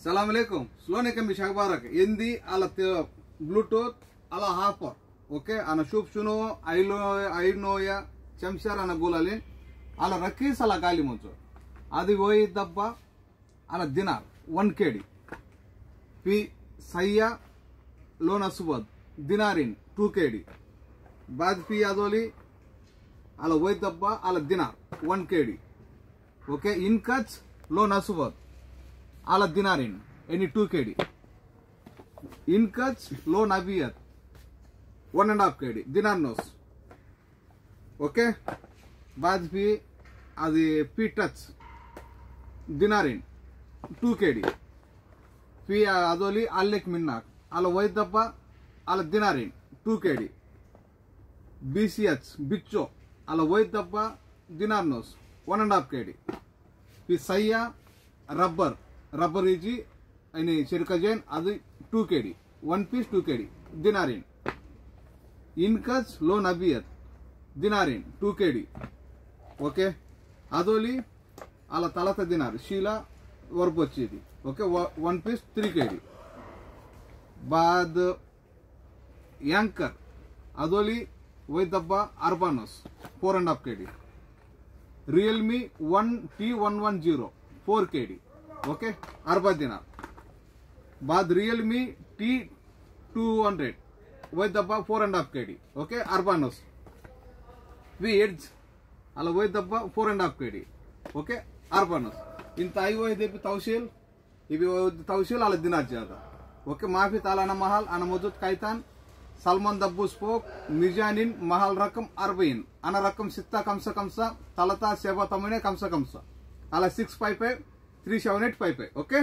Salam alaikum. Slone kan bishak barak. Indi ala Bluetooth ala hopper. Okay. Ana shub shuno aino ya chamshar ana gulalin. Ala rakis ala gali monzo. Adi woi dabba ala dinar 1 kd. Pi sayya lona subad dinarin 2 kd. Bad pi adoli ala woi dabba ala dinar 1 kd. Okay. Inkach lona subad ala dinarin any 2 kd. Inkach lo nabiyat 1.5 kd dinar nos. Okay. Bad pi adi p touch dinarin 2 kd. Pi adoli allek minnak ala waidappa ala dinarin 2 kd. BCH bicho ala waidappa dinar nos 1.5 kd. Pi sayya rubber iji ini circajen adi 2 kd 1 piece 2 kd dinarin. Inkach lo nabiyat dinarin 2 kd. Okay. Adoli ala talata dinar shila work వచ్చేది. Okay. 1 piece 3 kd. Bad yanker adoli waidabba arbanos 4.5 kd. Realme 1T110 4 kd. Okay. Arba dinar. Bad Realme T200 waidabba 4.5 kd. Okay. Arbanos. We edge ala waidabba 4.5 kd. Okay. Arbanos. ఇంత అయ్యో ఇది తౌషీల్ ఇవి తౌషీల్ అలా dinar జ్యాదా. Okay. మాఫీ తాలానా మహల్ అన మౌజూద్ కైతాన్ సల్మాన్ దబ్బు spoke మిర్జానిన్ Mahal రకం 40 అన రకం సిత్తా కంస తలతా సేవ తమనే కంస అలా 655 37855. ఓకే.